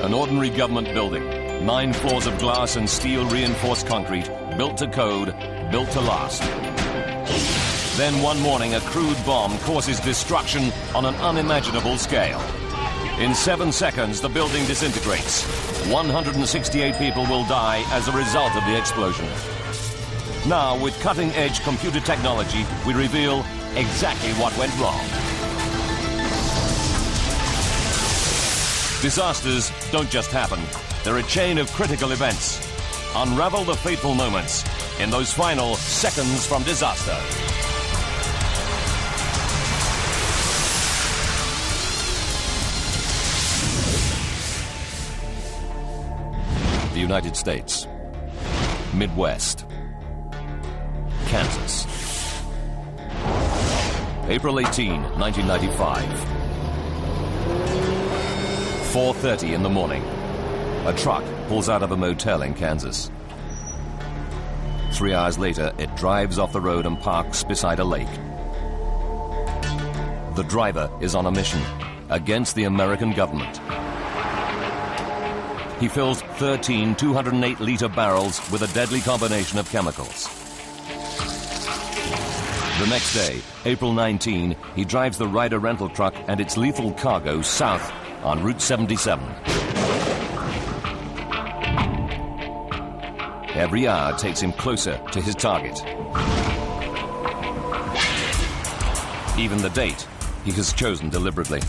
An ordinary government building, 9 floors of glass and steel reinforced concrete, built to code, built to last. Then one morning, a crude bomb causes destruction on an unimaginable scale. In 7 seconds, the building disintegrates. 168 people will die as a result of the explosion. Now, with cutting-edge computer technology, we reveal exactly what went wrong. Disasters don't just happen. They're a chain of critical events. Unravel the fateful moments in those final seconds from disaster. The United States. Midwest. Kansas. April 18, 1995. 4:30 in the morning. A truck pulls out of a motel in Kansas. 3 hours later, it drives off the road and parks beside a lake. The driver is on a mission against the American government. He fills 13 208-liter barrels with a deadly combination of chemicals. The next day, April 19, he drives the Ryder rental truck and its lethal cargo south on Route 77. Every hour takes him closer to his target. Even the date he has chosen deliberately.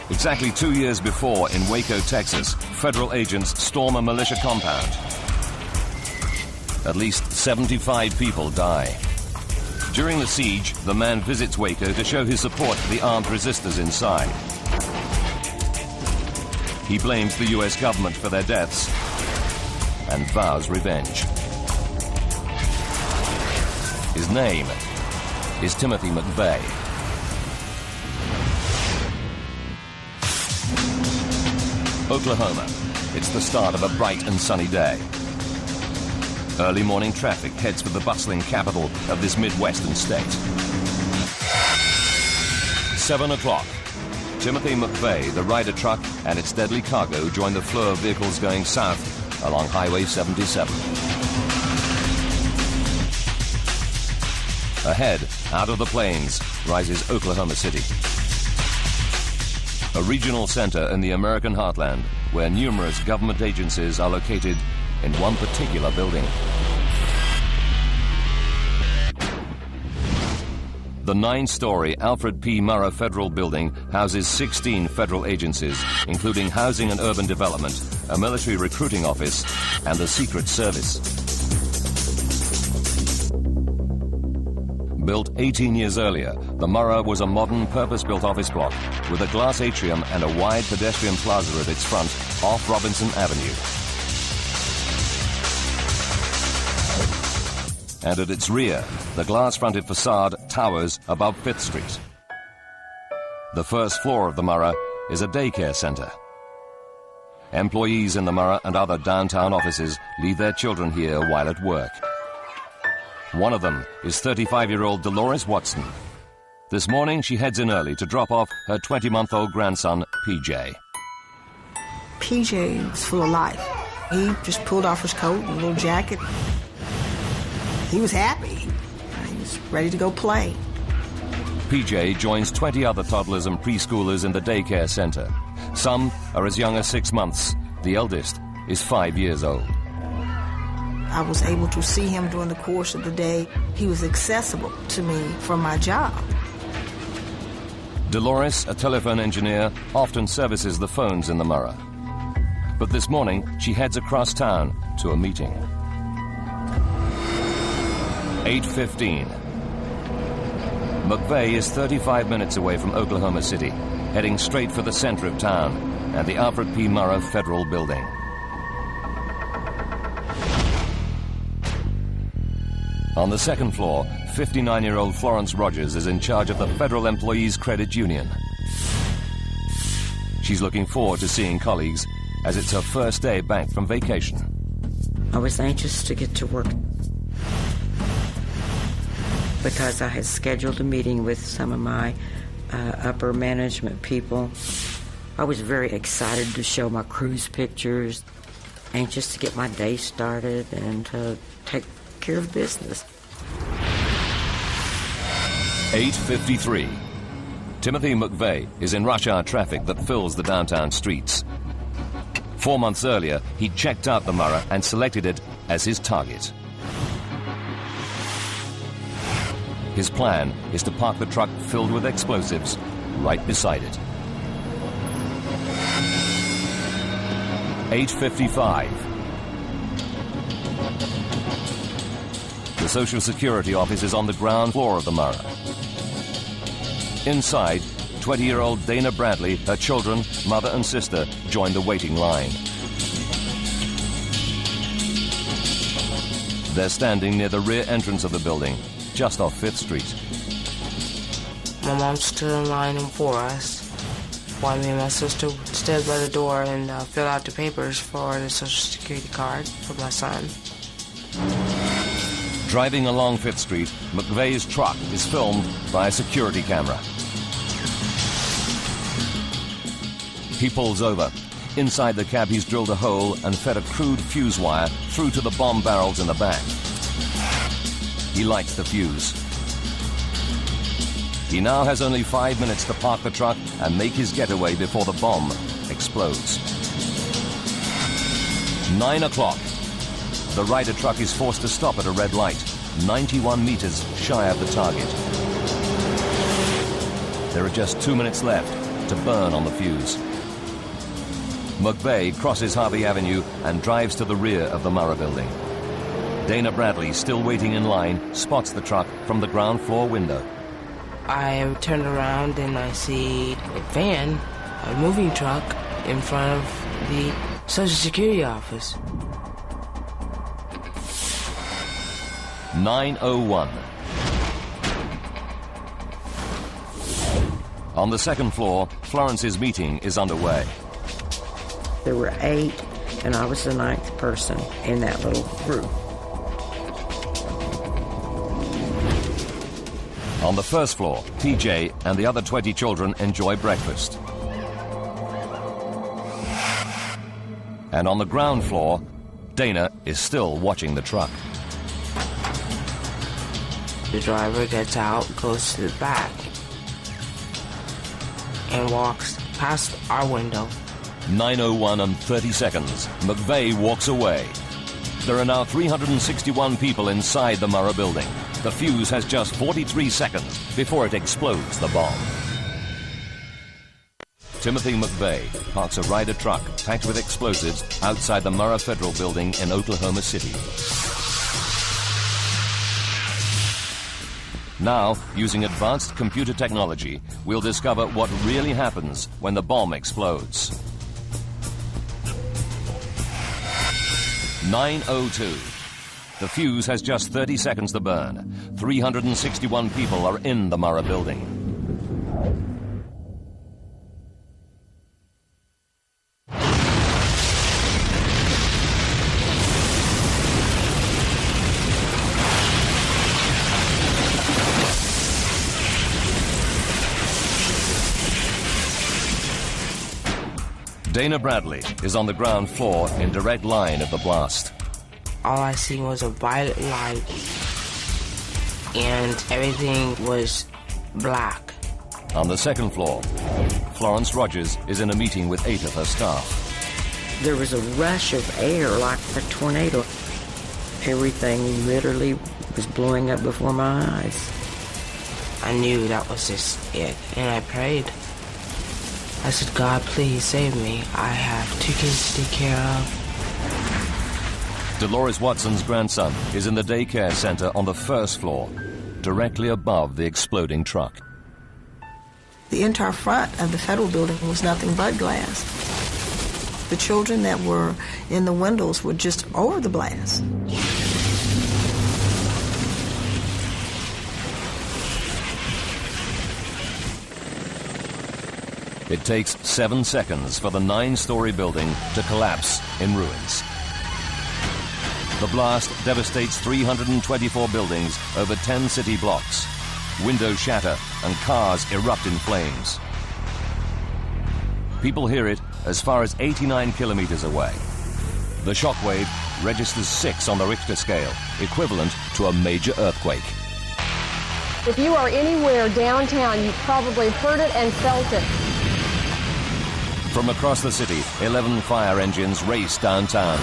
Exactly 2 years before, in Waco, Texas, federal agents storm a militia compound. At least 75 people die. During the siege, the man visits Waco to show his support for the armed resistors inside. He blames the U.S. government for their deaths and vows revenge. His name is Timothy McVeigh. Oklahoma. It's the start of a bright and sunny day. Early morning traffic heads for the bustling capital of this Midwestern state. 7 o'clock. Timothy McVeigh, the Ryder truck, and its deadly cargo join the flow of vehicles going south along Highway 77. Ahead, out of the plains, rises Oklahoma City. A regional center in the American heartland where numerous government agencies are located in one particular building. The 9-story Alfred P. Murrah Federal Building houses 16 federal agencies, including Housing and Urban Development, a military recruiting office, and the Secret Service. Built 18 years earlier, the Murrah was a modern, purpose-built office block with a glass atrium and a wide pedestrian plaza at its front off Robinson Avenue. And at its rear, the glass-fronted facade towers above 5th Street. The first floor of the Murrah is a daycare center. Employees in the Murrah and other downtown offices leave their children here while at work. One of them is 35-year-old Dolores Watson. This morning, she heads in early to drop off her 20-month-old grandson, PJ. PJ was full of life. He just pulled off his coat and a little jacket. He was happy. He was ready to go play. PJ joins 20 other toddlers and preschoolers in the daycare center. Some are as young as 6 months. The eldest is 5 years old. I was able to see him during the course of the day. He was accessible to me from my job. Dolores, a telephone engineer, often services the phones in the Murrah. But this morning, she heads across town to a meeting. 8:15. McVeigh is 35 minutes away from Oklahoma City, heading straight for the center of town and the Alfred P. Murrah Federal Building. On the second floor, 59-year-old Florence Rogers is in charge of the Federal Employees Credit Union. She's looking forward to seeing colleagues as it's her first day back from vacation. I was anxious to get to work because I had scheduled a meeting with some of my upper management people I was very excited to show my cruise pictures, anxious to get my day started and to take care of business. 8:53. Timothy McVeigh is in rush hour traffic that fills the downtown streets. 4 months earlier, he checked out the Murrah and selected it as his target. His plan is to park the truck filled with explosives right beside it. 8:55. The Social Security office is on the ground floor of the Murrah. Inside, 20-year-old Dana Bradley, her children, mother and sister, join the waiting line. They're standing near the rear entrance of the building, just off 5th Street. My mom stood in line for us while me and my sister stood by the door and filled out the papers for the Social Security card for my son. Driving along 5th Street, McVeigh's truck is filmed by a security camera. He pulls over. Inside the cab, he's drilled a hole and fed a crude fuse wire through to the bomb barrels in the back. He lights the fuse. He now has only 5 minutes to park the truck and make his getaway before the bomb explodes. 9 o'clock. The Ryder truck is forced to stop at a red light, 91 meters shy of the target. There are just 2 minutes left to burn on the fuse. McVeigh crosses Harvey Avenue and drives to the rear of the Murrah building. Dana Bradley, still waiting in line, spots the truck from the ground floor window. I am turned around and I see a van, a moving truck, in front of the Social Security office. 9:01. On the second floor, Florence's meeting is underway. There were 8, and I was the 9th person in that little group. On the first floor, TJ and the other 20 children enjoy breakfast. And on the ground floor, Dana is still watching the truck. The driver gets out, goes to the back, and walks past our window. 9:01 and 30 seconds. McVeigh walks away. There are now 361 people inside the Murrah building. The fuse has just 43 seconds before it explodes the bomb. Timothy McVeigh parks a Ryder truck packed with explosives outside the Murrah Federal Building in Oklahoma City. Now, using advanced computer technology, we'll discover what really happens when the bomb explodes. 9:02. The fuse has just 30 seconds to burn. 361 people are in the Murrah building. Dana Bradley is on the ground floor in direct line of the blast. All I seen was a violet light, and everything was black. On the second floor, Florence Rogers is in a meeting with 8 of her staff. There was a rush of air like a tornado. Everything literally was blowing up before my eyes. I knew that was just it, and I prayed. I said, God, please save me. I have 2 kids to take care of. Dolores Watson's grandson is in the daycare center on the first floor, directly above the exploding truck. The entire front of the federal building was nothing but glass. The children that were in the windows were just over the blast. It takes 7 seconds for the 9-story building to collapse in ruins. The blast devastates 324 buildings over 10 city blocks. Windows shatter and cars erupt in flames. People hear it as far as 89 kilometers away. The shockwave registers 6 on the Richter scale, equivalent to a major earthquake. If you are anywhere downtown, you've probably heard it and felt it. From across the city, 11 fire engines race downtown.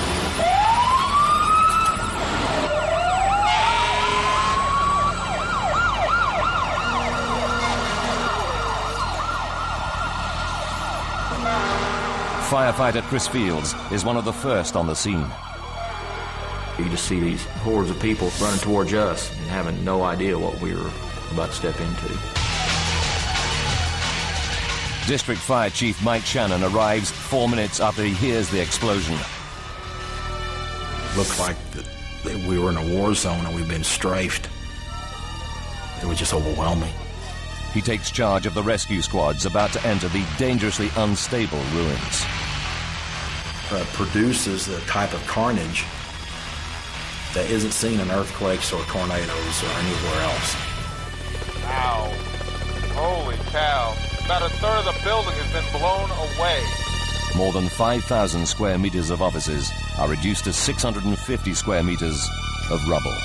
Firefighter Chris Fields is one of the first on the scene. You just see these hordes of people running towards us and having no idea what we were about to step into. District Fire Chief Mike Shannon arrives 4 minutes after he hears the explosion. Looked like that we were in a war zone and we'd been strafed. It was just overwhelming. He takes charge of the rescue squads about to enter the dangerously unstable ruins. Produces the type of carnage that isn't seen in earthquakes or tornadoes or anywhere else. Ow. Holy cow. About a third of the building has been blown away. More than 5,000 square meters of offices are reduced to 650 square meters of rubble.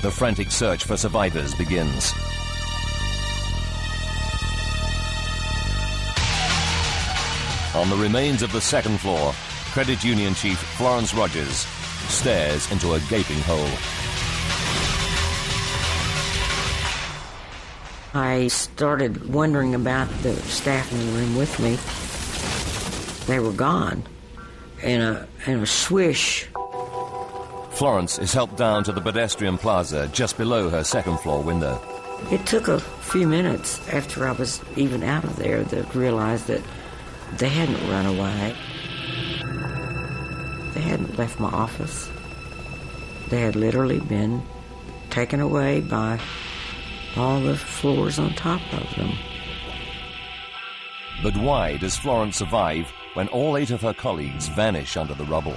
The frantic search for survivors begins. On the remains of the second floor, Credit Union Chief Florence Rogers stares into a gaping hole. I started wondering about the staff in the room with me. They were gone in a swish. Florence is helped down to the pedestrian plaza just below her second floor window. It took a few minutes after I was even out of there to realize that they hadn't run away. They hadn't left my office. They had literally been taken away by all the floors on top of them. But why does Florence survive when all 8 of her colleagues vanish under the rubble?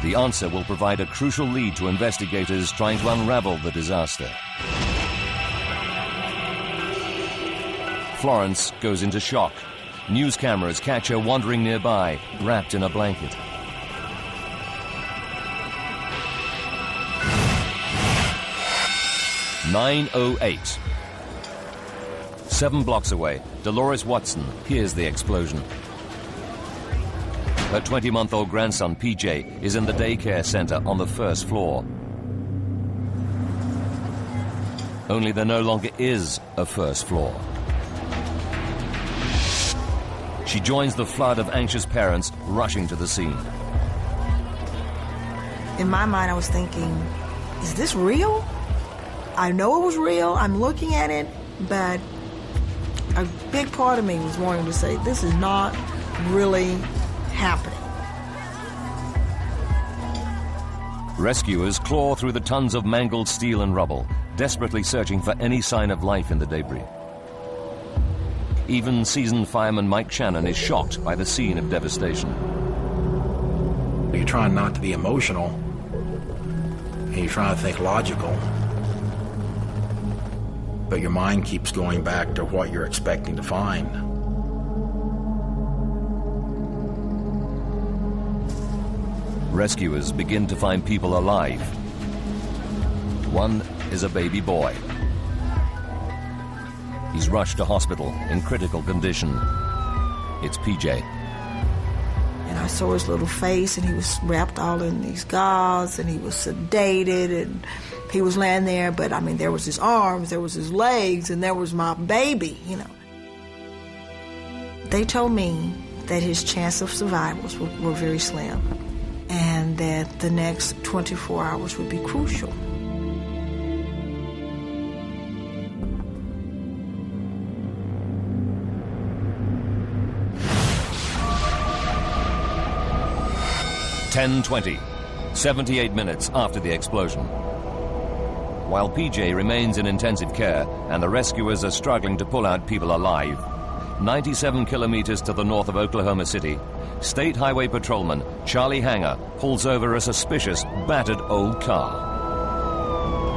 The answer will provide a crucial lead to investigators trying to unravel the disaster. Florence goes into shock. News cameras catch her wandering nearby, wrapped in a blanket. "9:08. 7 blocks away, Dolores Watson hears the explosion. Her 20-month-old grandson, PJ, is in the daycare center on the first floor. Only there no longer is a first floor. She joins the flood of anxious parents rushing to the scene. In my mind, I was thinking, is this real? I know it was real. I'm looking at it, but a big part of me was wanting to say, this is not really happening. Rescuers claw through the tons of mangled steel and rubble, desperately searching for any sign of life in the debris. Even seasoned fireman Mike Shannon is shocked by the scene of devastation. You're trying not to be emotional, and you're trying to think logical, but your mind keeps going back to what you're expecting to find. Rescuers begin to find people alive. One is a baby boy. He's rushed to hospital in critical condition. It's PJ. And I saw his little face, and he was wrapped all in these gauze, and he was sedated, and he was laying there, but I mean, there was his arms, there was his legs, and there was my baby, you know. They told me that his chance of survival were very slim, and that the next 24 hours would be crucial. "10:20, 78 minutes after the explosion. While PJ remains in intensive care and the rescuers are struggling to pull out people alive, 97 kilometers to the north of Oklahoma City, State Highway Patrolman Charlie Hanger pulls over a suspicious, battered old car.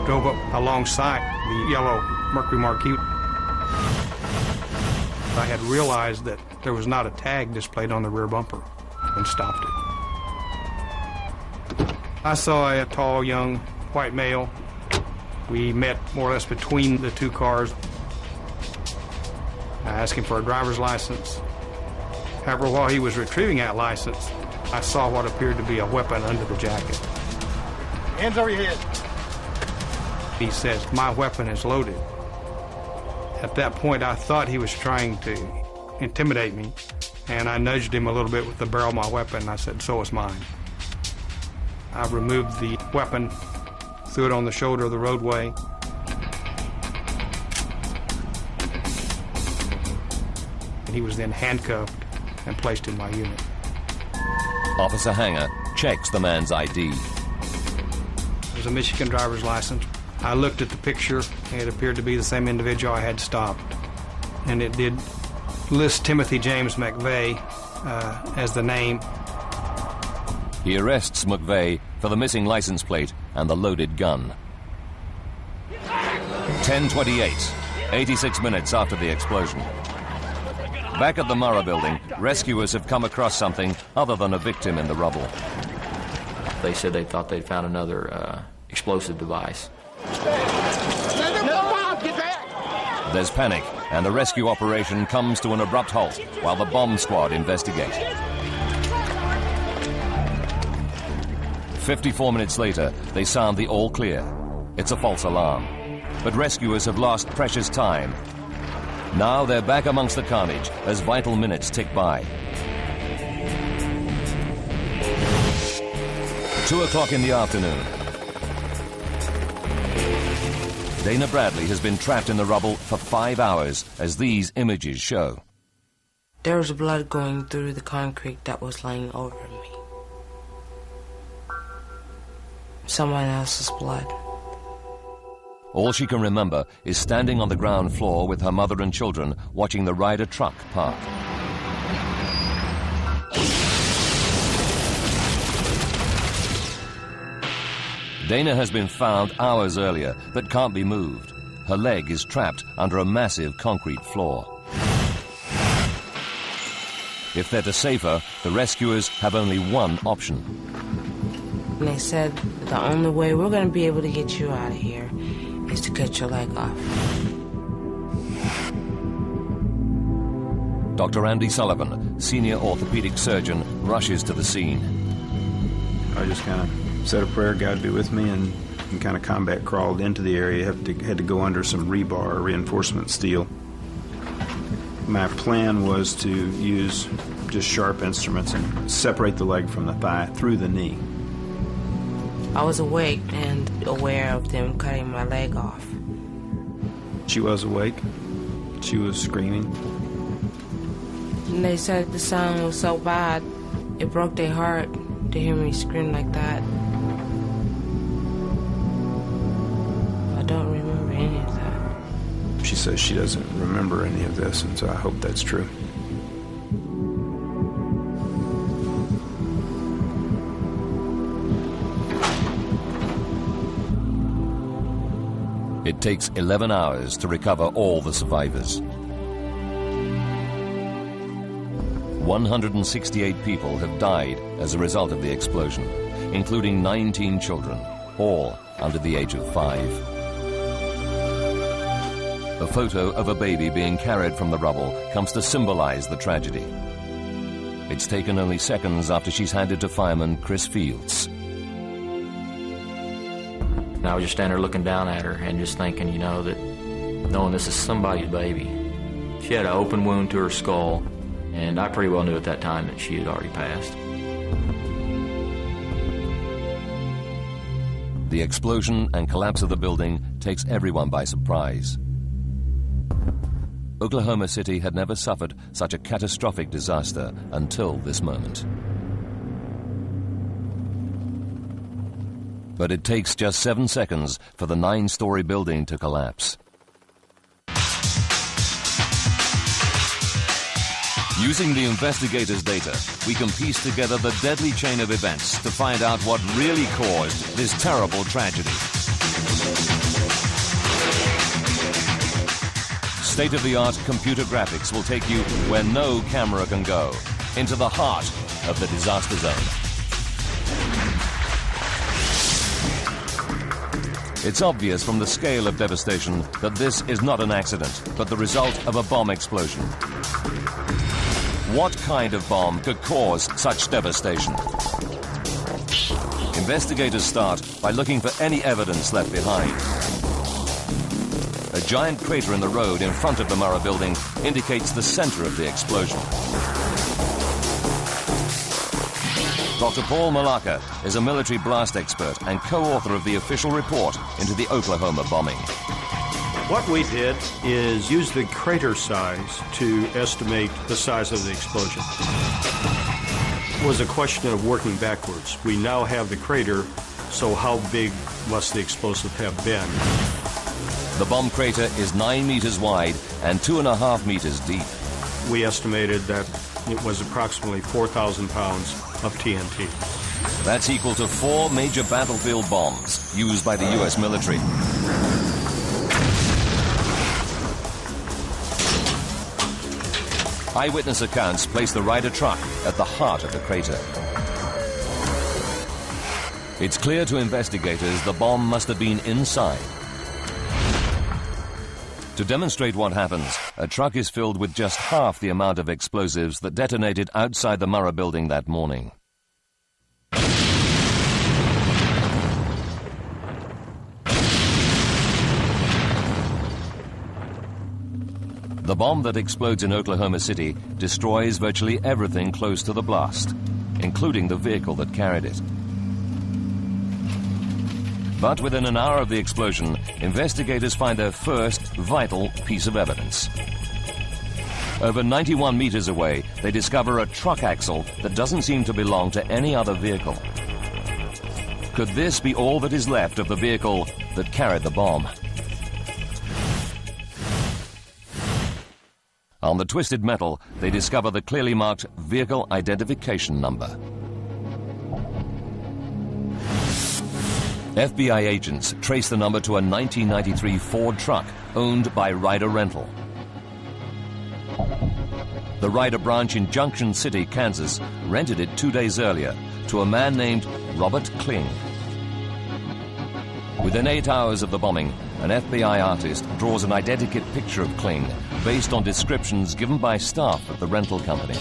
Drove up alongside the yellow Mercury Marquis. I had realized that there was not a tag displayed on the rear bumper and stopped it. I saw a tall, young white male. We met more or less between the two cars. I asked him for a driver's license. However, while he was retrieving that license, I saw what appeared to be a weapon under the jacket. Hands over your head. He says, "My weapon is loaded." At that point, I thought he was trying to intimidate me, and I nudged him a little bit with the barrel of my weapon. I said, "So is mine." I removed the weapon, threw it on the shoulder of the roadway. And he was then handcuffed and placed in my unit. Officer Hanger checks the man's ID. It was a Michigan driver's license. I looked at the picture, and it appeared to be the same individual I had stopped. And it did list Timothy James McVeigh as the name. He arrests McVeigh for the missing license plate and the loaded gun. 10:28, 86 minutes after the explosion. Back at the Murrah building, rescuers have come across something other than a victim in the rubble. They said they thought they'd found another explosive device. There's panic, and the rescue operation comes to an abrupt halt while the bomb squad investigate. 54 minutes later, they sound the all clear. It's a false alarm. But rescuers have lost precious time. Now they're back amongst the carnage as vital minutes tick by. 2 o'clock in the afternoon. Dana Bradley has been trapped in the rubble for 5 hours, as these images show. There was blood going through the concrete that was laying over me. Someone else's blood. All she can remember is standing on the ground floor with her mother and children watching the Ryder truck park. Dana has been found hours earlier but can't be moved. Her leg is trapped under a massive concrete floor. If they're to save her, the rescuers have only one option. And they said, the only way we're going to be able to get you out of here is to cut your leg off. Dr. Andy Sullivan, senior orthopedic surgeon, rushes to the scene. I just kind of said a prayer, God be with me, and kind of combat crawled into the area. Had to go under some rebar, reinforcement steel. My plan was to use just sharp instruments and separate the leg from the thigh through the knee. I was awake and aware of them cutting my leg off. She was awake. She was screaming. And they said the sound was so bad, it broke their heart to hear me scream like that. I don't remember any of that. She says she doesn't remember any of this, and so I hope that's true. It takes 11 hours to recover all the survivors. 168 people have died as a result of the explosion, including 19 children, all under the age of 5. A photo of a baby being carried from the rubble comes to symbolize the tragedy. It's taken only seconds after she's handed to fireman Chris Fields. And I was just standing there looking down at her and just thinking, you know, that knowing this is somebody's baby. She had an open wound to her skull, and I pretty well knew at that time that she had already passed. The explosion and collapse of the building takes everyone by surprise. Oklahoma City had never suffered such a catastrophic disaster until this moment. But it takes just 7 seconds for the 9-story building to collapse. Using the investigators' data, we can piece together the deadly chain of events to find out what really caused this terrible tragedy. State-of-the-art computer graphics will take you where no camera can go, into the heart of the disaster zone. It's obvious from the scale of devastation that this is not an accident, but the result of a bomb explosion. What kind of bomb could cause such devastation? Investigators start by looking for any evidence left behind. A giant crater in the road in front of the Murrah building indicates the center of the explosion. Dr. Paul Malacca is a military blast expert and co-author of the official report into the Oklahoma bombing. What we did is use the crater size to estimate the size of the explosion. It was a question of working backwards. We now have the crater, so how big must the explosive have been? The bomb crater is 9 meters wide and 2.5 meters deep. We estimated that it was approximately 4,000 pounds of TNT. That's equal to 4 major battlefield bombs used by the U.S. military. Eyewitness accounts place the Ryder truck at the heart of the crater. It's clear to investigators the bomb must have been inside. To demonstrate what happens, a truck is filled with just half the amount of explosives that detonated outside the Murrah building that morning. The bomb that explodes in Oklahoma City destroys virtually everything close to the blast, including the vehicle that carried it. But within an hour of the explosion, investigators find their first vital piece of evidence. Over 91 meters away, they discover a truck axle that doesn't seem to belong to any other vehicle. Could this be all that is left of the vehicle that carried the bomb? On the twisted metal, they discover the clearly marked vehicle identification number. FBI agents trace the number to a 1993 Ford truck owned by Ryder Rental. The Ryder branch in Junction City, Kansas, rented it 2 days earlier to a man named Robert Kling. Within 8 hours of the bombing, an FBI artist draws an identikit picture of Kling based on descriptions given by staff at the rental company.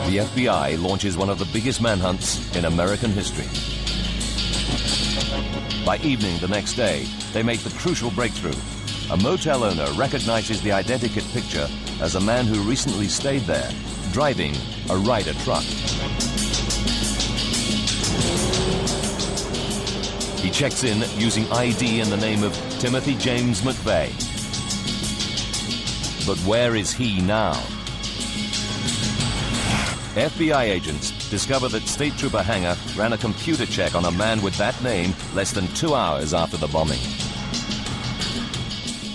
The FBI launches one of the biggest manhunts in American history. By evening the next day, they make the crucial breakthrough. A motel owner recognizes the identikit picture as a man who recently stayed there, driving a Ryder truck. He checks in using ID in the name of Timothy James McVeigh. But where is he now? FBI agents discover that State Trooper Hanger ran a computer check on a man with that name less than 2 hours after the bombing.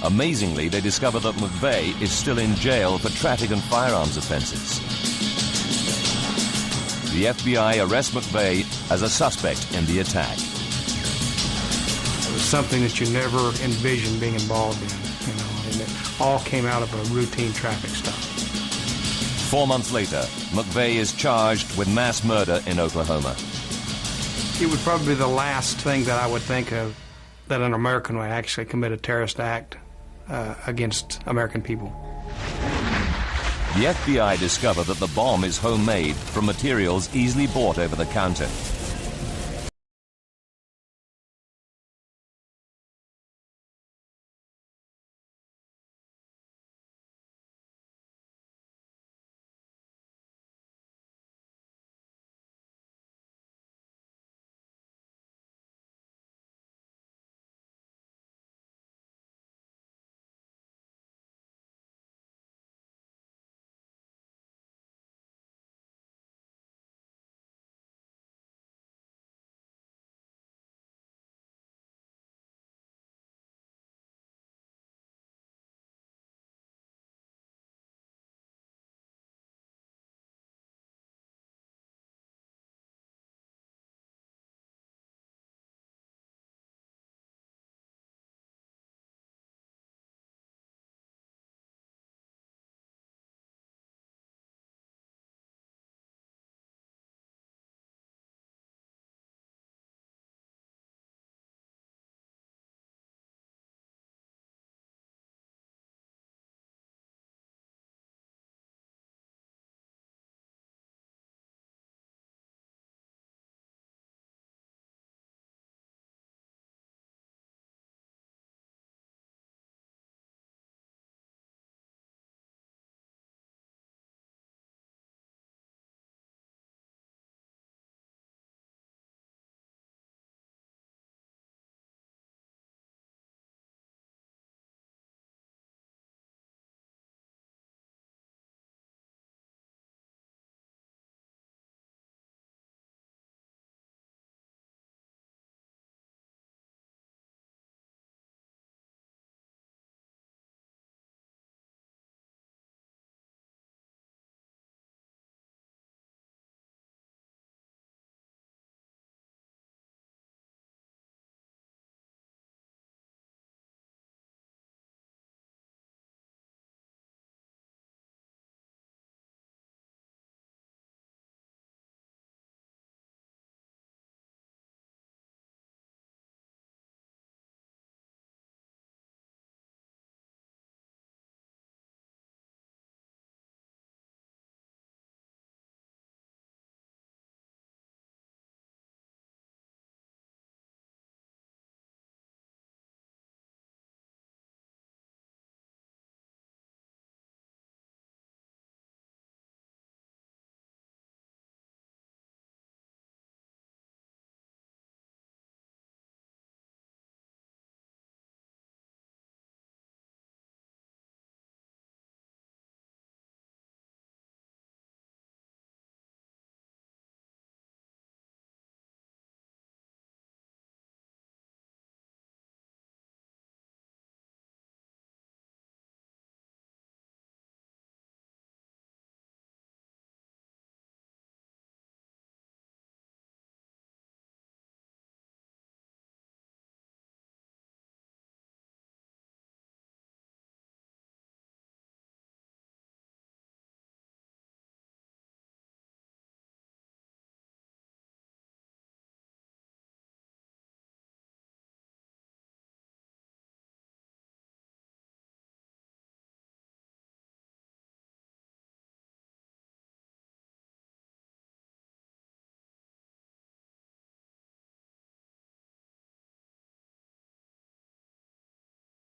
Amazingly, they discover that McVeigh is still in jail for traffic and firearms offenses. The FBI arrests McVeigh as a suspect in the attack. It was something that you never envisioned being involved in, and it all came out of a routine traffic stop. 4 months later, McVeigh is charged with mass murder in Oklahoma. It would probably be the last thing that I would think of that an American would actually commit a terrorist act against American people. The FBI discover that the bomb is homemade from materials easily bought over the counter.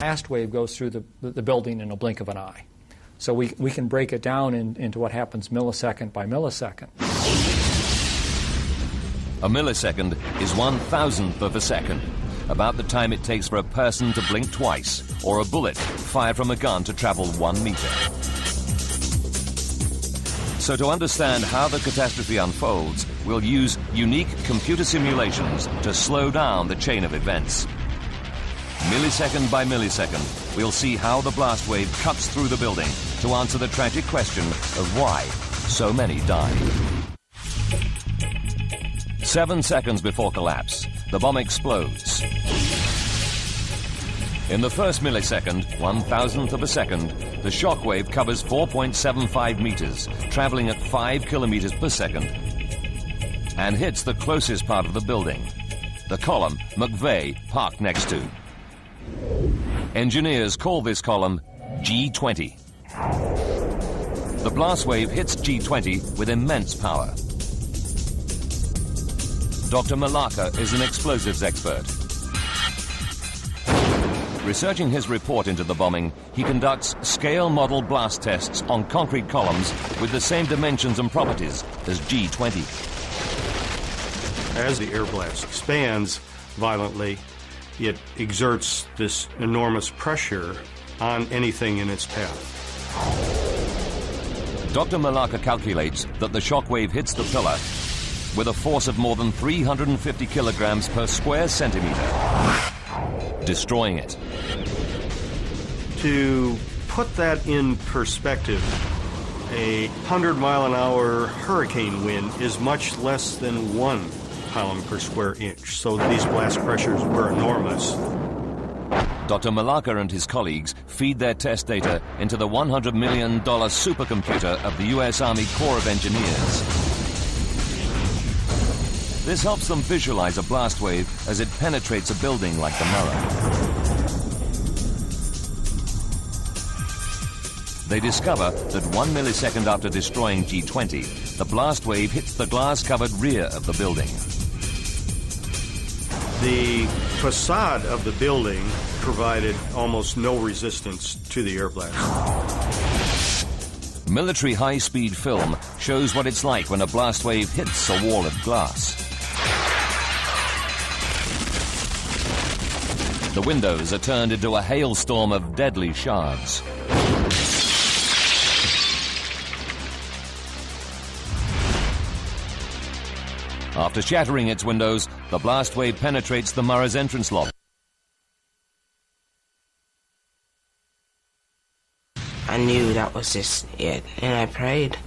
blast wave goes through the building in a blink of an eye. So we can break it down into what happens millisecond by millisecond. A millisecond is 1,000th of a second, about the time it takes for a person to blink twice, or a bullet fired from a gun to travel 1 meter. So to understand how the catastrophe unfolds, we'll use unique computer simulations to slow down the chain of events. Millisecond by millisecond, we'll see how the blast wave cuts through the building to answer the tragic question of why so many died. 7 seconds before collapse, the bomb explodes. In the first millisecond, 1,000th of a second, the shock wave covers 4.75 meters, traveling at 5 kilometers per second, and hits the closest part of the building, the column McVeigh parked next to. Engineers call this column G20. The blast wave hits G20 with immense power. Dr. Malaka is an explosives expert. Researching his report into the bombing, he conducts scale model blast tests on concrete columns with the same dimensions and properties as G20. As the air blast expands violently, it exerts this enormous pressure on anything in its path. Dr. Malaka calculates that the shock wave hits the pillar with a force of more than 350 kilograms per square centimeter, destroying it. To put that in perspective, a 100-mile-an-hour hurricane wind is much less than 1 pound per square inch, so these blast pressures were enormous. Dr. Malaka and his colleagues feed their test data into the $100 million supercomputer of the U.S. Army Corps of Engineers. This helps them visualize a blast wave as it penetrates a building like the Murrah. They discover that 1 millisecond after destroying G20, the blast wave hits the glass-covered rear of the building. The facade of the building provided almost no resistance to the air blast. Military high-speed film shows what it's like when a blast wave hits a wall of glass. The windows are turned into a hailstorm of deadly shards. After shattering its windows, the blast wave penetrates the Murrah's entrance lobby. I knew that was just it, and I prayed.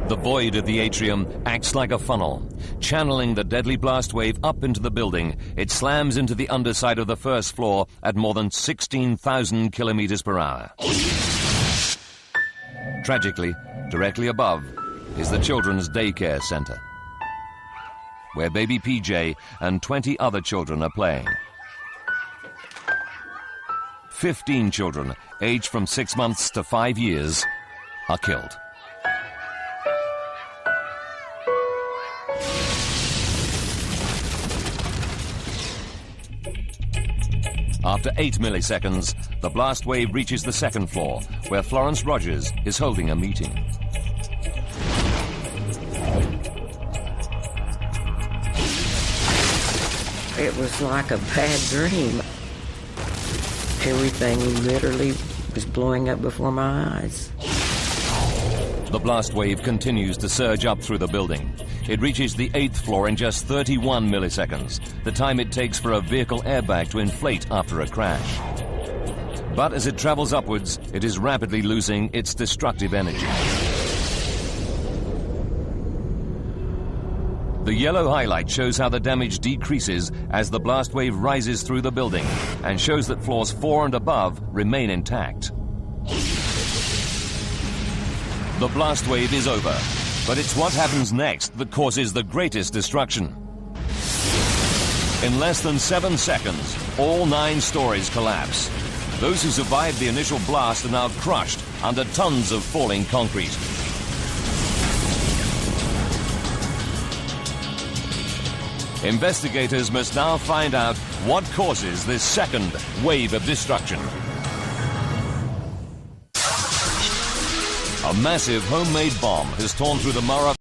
The void of the atrium acts like a funnel. Channeling the deadly blast wave up into the building, it slams into the underside of the first floor at more than 16,000 kilometers per hour. Tragically, directly above is the Children's Daycare Center, where baby PJ and 20 other children are playing. 15 children, aged from 6 months to 5 years, are killed. After 8 milliseconds, the blast wave reaches the second floor, where Florence Rogers is holding a meeting. It was like a bad dream. Everything literally was blowing up before my eyes. The blast wave continues to surge up through the building. It reaches the 8th floor in just 31 milliseconds, the time it takes for a vehicle airbag to inflate after a crash. But as it travels upwards, it is rapidly losing its destructive energy. The yellow highlight shows how the damage decreases as the blast wave rises through the building and shows that floors 4 and above remain intact. The blast wave is over, but it's what happens next that causes the greatest destruction. In less than 7 seconds, all 9 stories collapse. Those who survived the initial blast are now crushed under tons of falling concrete. Investigators must now find out what causes this second wave of destruction. A massive homemade bomb has torn through the Murrah.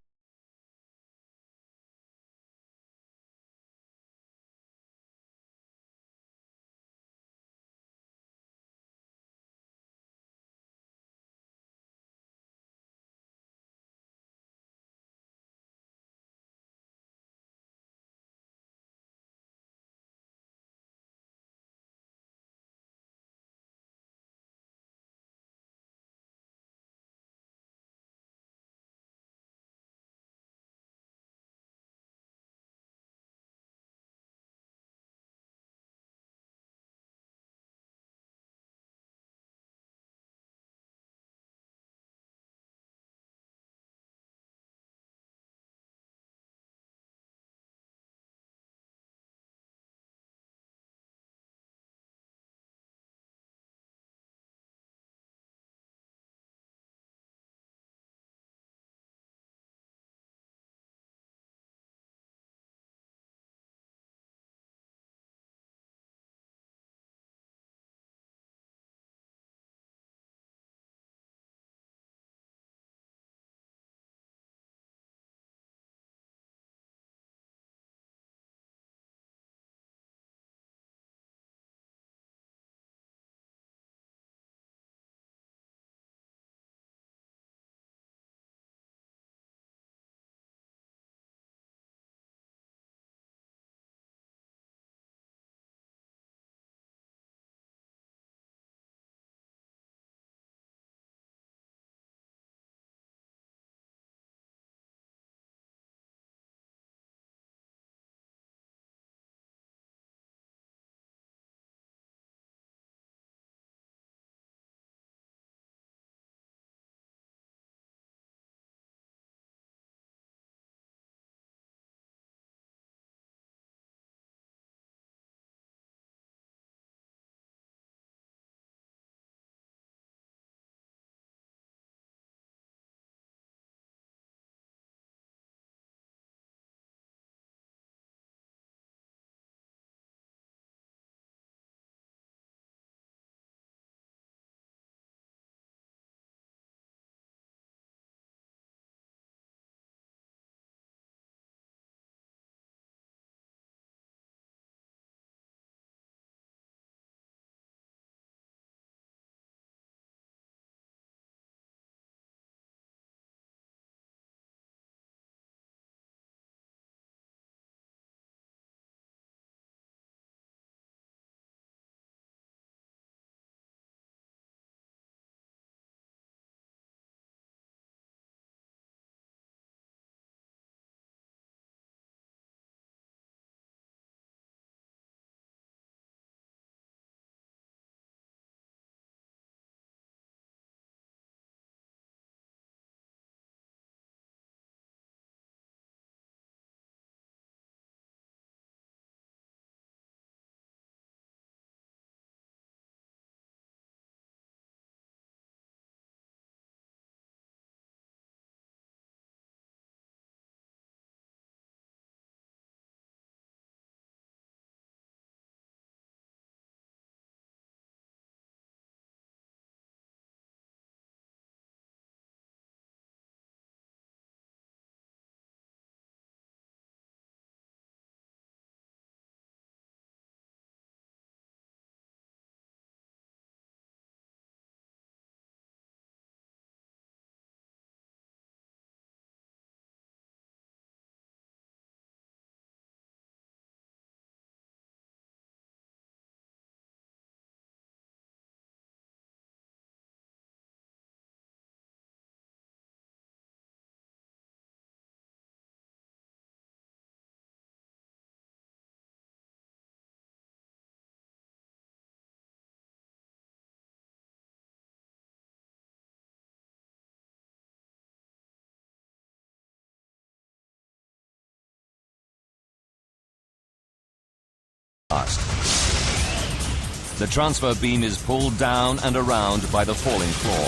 The transfer beam is pulled down and around by the falling floor.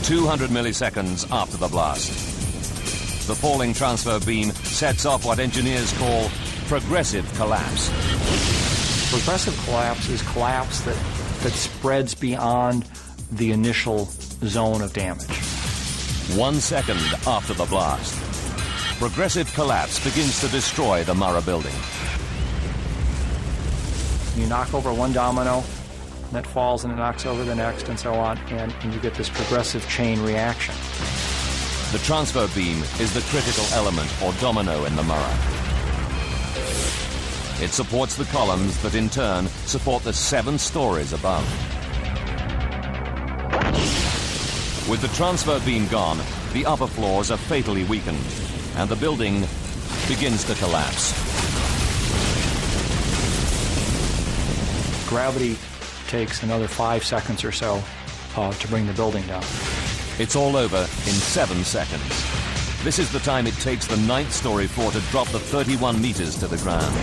200 milliseconds after the blast. The falling transfer beam sets off what engineers call progressive collapse. Progressive collapse is collapse that spreads beyond the initial zone of damage. 1 second after the blast, progressive collapse begins to destroy the Murrah building. You knock over one domino, that falls and it knocks over the next, and so on, and you get this progressive chain reaction. The transfer beam is the critical element or domino in the Murrah. It supports the columns that in turn support the 7 stories above. With the transfer beam gone, the upper floors are fatally weakened, and the building begins to collapse. Gravity takes another 5 seconds or so to bring the building down. It's all over in 7 seconds. This is the time it takes the 9th story floor to drop the 31 meters to the ground.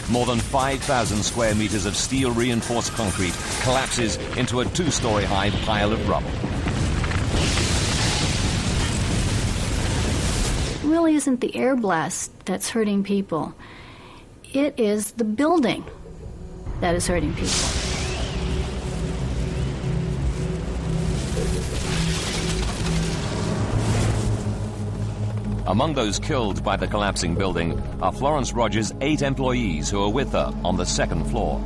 More than 5,000 square meters of steel reinforced concrete collapses into a 2-story high pile of rubble. It really isn't the air blast that's hurting people. It is the building that is hurting people. Among those killed by the collapsing building are Florence Rogers' 8 employees who are with her on the 2nd floor.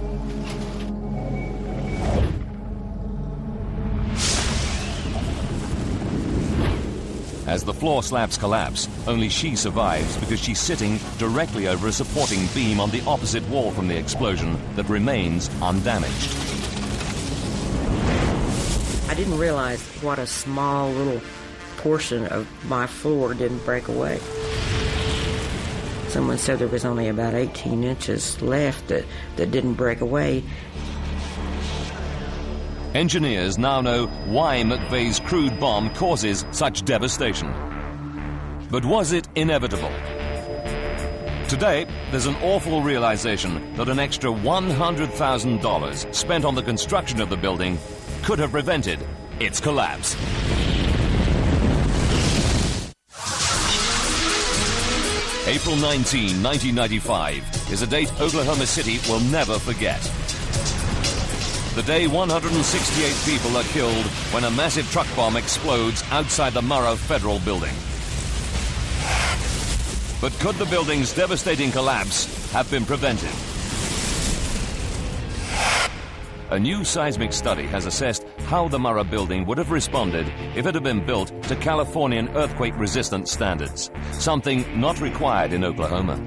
As the floor slabs collapse, only she survives because she's sitting directly over a supporting beam on the opposite wall from the explosion that remains undamaged. I didn't realize what a small little portion of my floor didn't break away. Someone said there was only about 18 inches left that didn't break away. Engineers now know why McVeigh's crude bomb causes such devastation. But was it inevitable? Today, there's an awful realization that an extra $100,000 spent on the construction of the building could have prevented its collapse. April 19, 1995 is a date Oklahoma City will never forget. The day 168 people are killed when a massive truck bomb explodes outside the Murrah Federal Building. But could the building's devastating collapse have been prevented? A new seismic study has assessed how the Murrah building would have responded if it had been built to Californian earthquake-resistant standards, something not required in Oklahoma.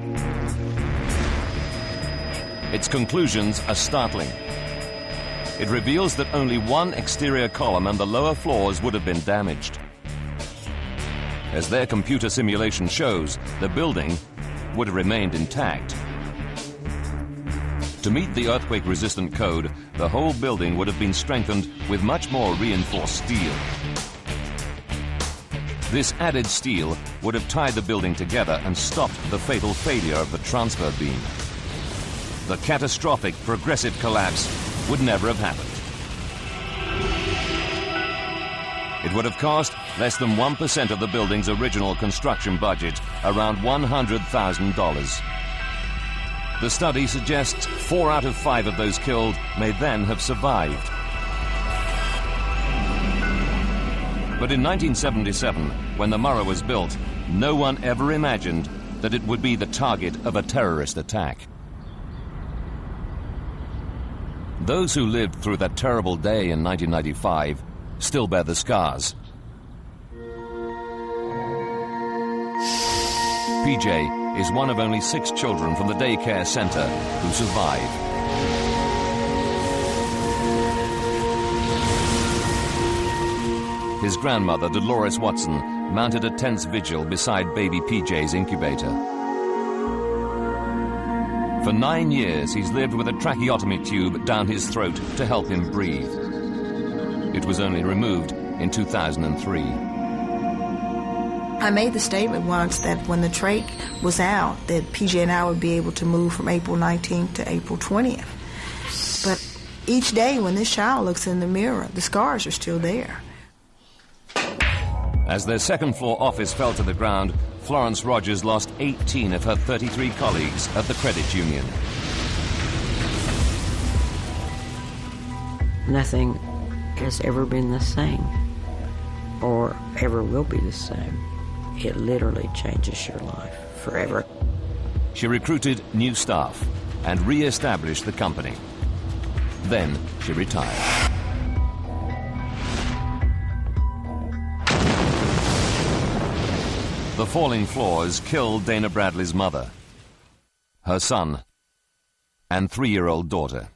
Its conclusions are startling. It reveals that only one exterior column and the lower floors would have been damaged. As their computer simulation shows, the building would have remained intact. To meet the earthquake-resistant code, the whole building would have been strengthened with much more reinforced steel. This added steel would have tied the building together and stopped the fatal failure of the transfer beam. The catastrophic progressive collapse would never have happened. It would have cost less than 1% of the building's original construction budget, around $100,000. The study suggests 4 out of 5 of those killed may then have survived. But in 1977, when the Murrah was built, no one ever imagined that it would be the target of a terrorist attack. Those who lived through that terrible day in 1995 still bear the scars. PJ is one of only 6 children from the daycare center who survived. His grandmother, Dolores Watson, mounted a tense vigil beside baby PJ's incubator. For 9 years, he's lived with a tracheotomy tube down his throat to help him breathe. It was only removed in 2003. I made the statement once that when the trach was out, that PJ and I would be able to move from April 19th to April 20th. But each day when this child looks in the mirror, the scars are still there. As their second-floor office fell to the ground, Florence Rogers lost 18 of her 33 colleagues at the credit union. Nothing has ever been the same or ever will be the same. It literally changes your life forever. She recruited new staff and re-established the company. Then she retired. The falling floors killed Dana Bradley's mother, her son, and 3-year-old daughter.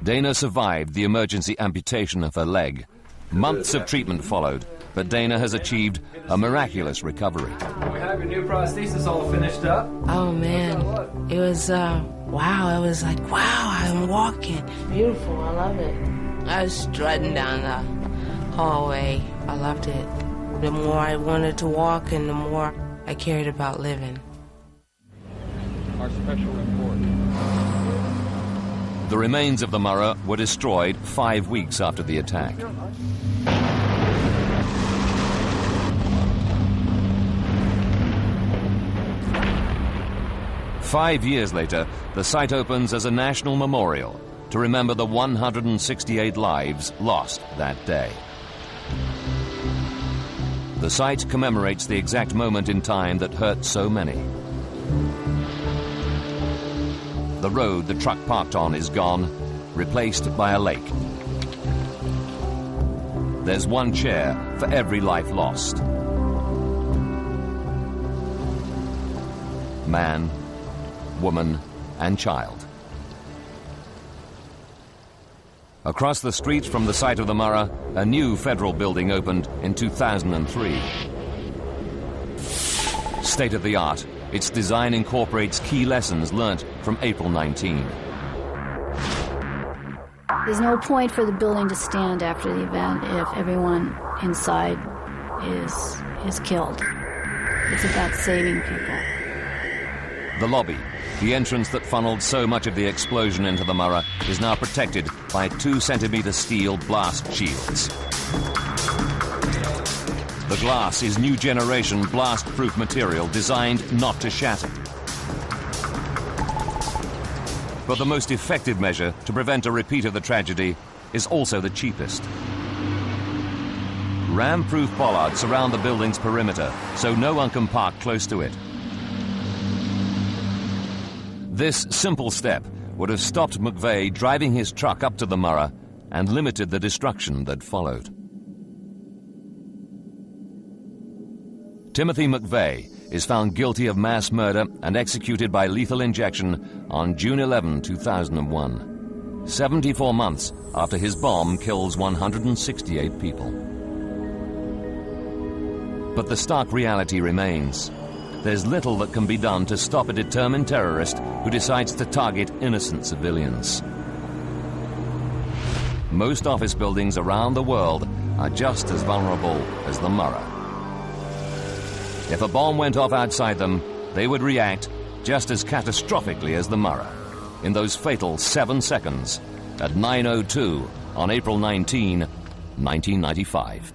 Dana survived the emergency amputation of her leg. Months of treatment followed, but Dana has achieved a miraculous recovery. We have your new prosthesis all finished up. Oh, man. It was, wow. It was like, wow, I'm walking. Beautiful. I love it. I was strutting down the hallway. I loved it. The more I wanted to walk and the more I cared about living. Our special report. The remains of the Murrah were destroyed 5 weeks after the attack. Five years later, the site opens as a national memorial to remember the 168 lives lost that day. The site commemorates the exact moment in time that hurt so many. The road the truck parked on is gone, replaced by a lake. There's one chair for every life lost. Man, woman, and child. Across the street from the site of the Murrah, a new federal building opened in 2003. State-of-the-art, its design incorporates key lessons learnt from April 19. There's no point for the building to stand after the event if everyone inside is killed. It's about saving people. The lobby, the entrance that funneled so much of the explosion into the Murrah, is now protected by 2-centimeter steel blast shields. The glass is new generation blast-proof material designed not to shatter. But the most effective measure to prevent a repeat of the tragedy is also the cheapest. Ram-proof bollards surround the building's perimeter, so no one can park close to it. This simple step would have stopped McVeigh driving his truck up to the Murrah and limited the destruction that followed. Timothy McVeigh is found guilty of mass murder and executed by lethal injection on June 11, 2001, 74 months after his bomb kills 168 people. But the stark reality remains. There's little that can be done to stop a determined terrorist who decides to target innocent civilians. Most office buildings around the world are just as vulnerable as the Murrah. If a bomb went off outside them, they would react just as catastrophically as the Murrah in those fatal 7 seconds at 9:02 on April 19, 1995.